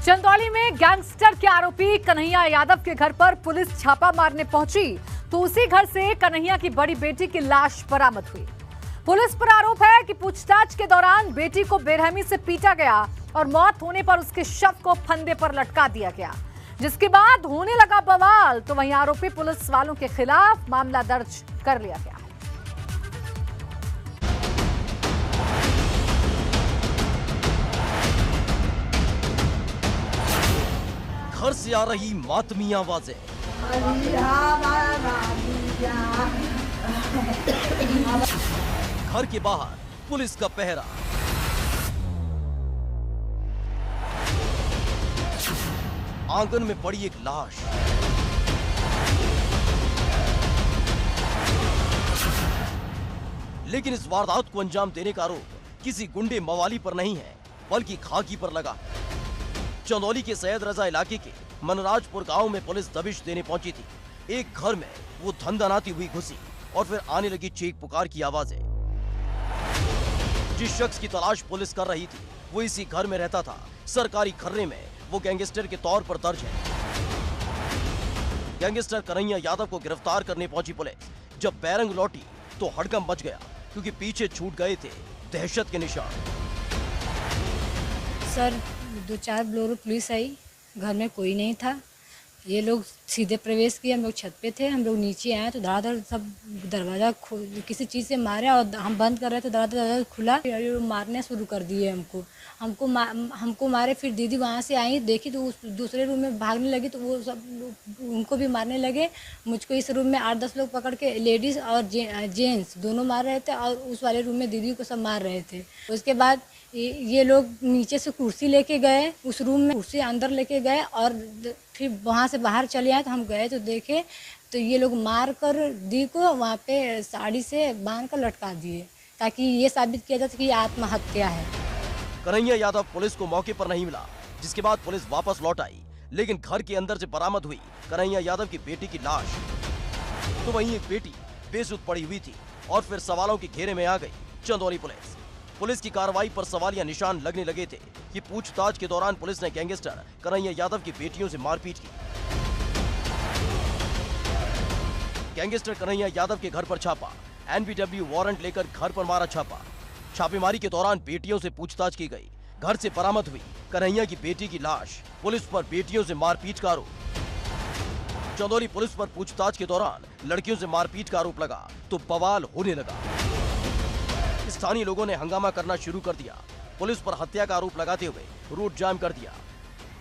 चंदौली में गैंगस्टर के आरोपी कन्हैया यादव के घर पर पुलिस छापा मारने पहुंची तो उसी घर से कन्हैया की बड़ी बेटी की लाश बरामद हुई। पुलिस पर आरोप है कि पूछताछ के दौरान बेटी को बेरहमी से पीटा गया और मौत होने पर उसके शव को फंदे पर लटका दिया गया, जिसके बाद होने लगा बवाल। तो वहीं आरोपी पुलिस वालों के खिलाफ मामला दर्ज कर लिया गया है। घर से आ रही मातमी आवाजें, घर के बाहर पुलिस का पहरा, आंगन में पड़ी एक लाश, लेकिन इस वारदात को अंजाम देने का आरोप किसी गुंडे मवाली पर नहीं है बल्कि खाकी पर लगा। चंदौली के सैयद रजा इलाके के मनराजपुर गांव में पुलिस दबिश देने पहुंची थी। एक घर में वो धंधनाती हुई घुसी और फिर आने लगी चीख पुकार की आवाजें। जिस शख्स की तलाश पुलिस कर रही थी वो इसी घर में रहता था। सरकारी खर्रे में वो गैंगस्टर के तौर पर दर्ज है। गैंगस्टर कन्हैया यादव को गिरफ्तार करने पहुंची पुलिस जब बैरंग लौटी तो हड़कंप मच गया, क्योंकि पीछे छूट गए थे दहशत के निशान। सर 2-4 बोलेरो पुलिस आई, घर में कोई नहीं था। ये लोग सीधे प्रवेश किए, हम लोग छत पे थे, हम लोग नीचे आए तो धड़ाधड़ सब दरवाज़ा किसी चीज़ से मारे और हम बंद कर रहे थे, दरवाज़ा खुला, मारने शुरू कर दिए हमको मारे। फिर दीदी वहाँ से आई, देखी तो उस दूसरे रूम में भागने लगी तो वो सब उनको भी मारने लगे। मुझको इस रूम में 8-10 लोग पकड़ के लेडीज़ और जेंट्स दोनों मार रहे थे और उस वाले रूम में दीदी को सब मार रहे थे। उसके बाद ये लोग नीचे से कुर्सी लेके गए, उस रूम में कुर्सी अंदर लेके गए और फिर वहाँ से बाहर चले आए। तो हम गए तो देखे तो ये लोग मार कर दी को वहाँ पे साड़ी से बांध कर लटका दिए, ताकि ये साबित किया जा सके कि आत्महत्या है। कन्हैया यादव पुलिस को मौके पर नहीं मिला, जिसके बाद पुलिस वापस लौट आई, लेकिन घर के अंदर से बरामद हुई कन्हैया यादव की बेटी की लाश। तो वहीं एक बेटी बेसुध पड़ी हुई थी और फिर सवालों के घेरे में आ गई चंदौली पुलिस। पुलिस की कार्रवाई पर सवालिया निशान लगने लगे थे कि पूछताछ के दौरान पुलिस ने गैंगस्टर कन्हैया यादव की बेटियों से मारपीट की। गैंगस्टर कन्हैया यादव के घर पर छापा, एनबीडब्ल्यू वारंट लेकर घर पर मारा छापा। छापेमारी के दौरान बेटियों से पूछताछ की गई। घर से बरामद हुई कन्हैया की बेटी की लाश। पुलिस पर बेटियों से मारपीट का आरोप। चंदौली पुलिस पर पूछताछ के दौरान लड़कियों से मारपीट का आरोप लगा तो बवाल होने लगा। स्थानीय लोगों ने हंगामा करना शुरू कर दिया। पुलिस पर हत्या का आरोप लगाते हुए रोड जाम कर दिया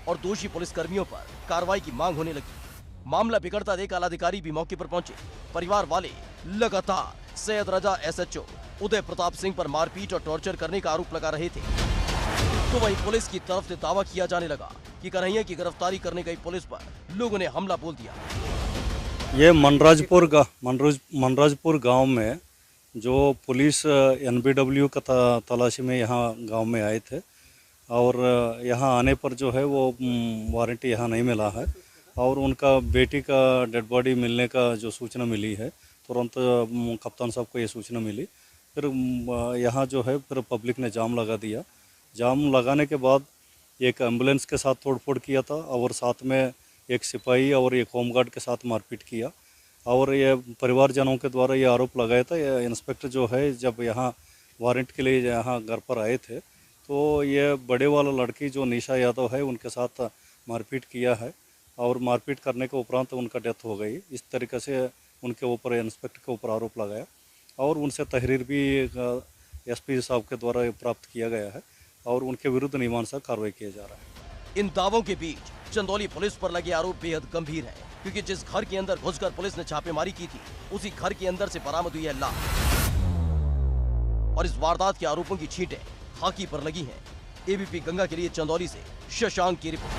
और दोषी पुलिसकर्मियों पर कार्रवाई की मांग होने लगी। मामला बिगड़ता देख आलाधिकारी भी मौके पर पहुंचे। परिवार वाले लगातार सैयद रजा एसएचओ उदय प्रताप सिंह पर मारपीट और टॉर्चर करने का आरोप लगा रहे थे। तो वहीं पुलिस की तरफ से दावा किया जाने लगा कि कन्हैया की गिरफ्तारी करने गई पुलिस पर लोगों ने हमला बोल दिया। ये मनराजपुर गांव में जो पुलिस एनबीडब्ल्यू का तलाशी में यहाँ गांव में आए थे और यहाँ आने पर जो है वो वारंट यहाँ नहीं मिला है और उनका बेटी का डेड बॉडी मिलने का जो सूचना मिली है, तुरंत कप्तान साहब को ये सूचना मिली। फिर यहाँ जो है फिर पब्लिक ने जाम लगा दिया। जाम लगाने के बाद एक एम्बुलेंस के साथ तोड़फोड़ किया था और साथ में एक सिपाही और एक होमगार्ड के साथ मारपीट किया। और ये परिवारजनों के द्वारा ये आरोप लगाया था, ये इंस्पेक्टर जो है जब यहाँ वारंट के लिए यहाँ घर पर आए थे तो ये बड़े वाला लड़की जो निशा यादव है उनके साथ मारपीट किया है और मारपीट करने के उपरांत उनका डेथ हो गई। इस तरीके से उनके ऊपर इंस्पेक्टर के ऊपर आरोप लगाया और उनसे तहरीर भी एसपी साहब के द्वारा प्राप्त किया गया है और उनके विरुद्ध मीमांसा कार्रवाई किया जा रहा है। इन दावों के बीच चंदौली पुलिस पर लगे आरोप बेहद गंभीर है, क्योंकि जिस घर के अंदर घुसकर पुलिस ने छापेमारी की थी उसी घर के अंदर से बरामद हुई है लाश। और इस वारदात के आरोपों की छींटें खाकी पर लगी हैं। एबीपी गंगा के लिए चंदौली से शशांक की रिपोर्ट।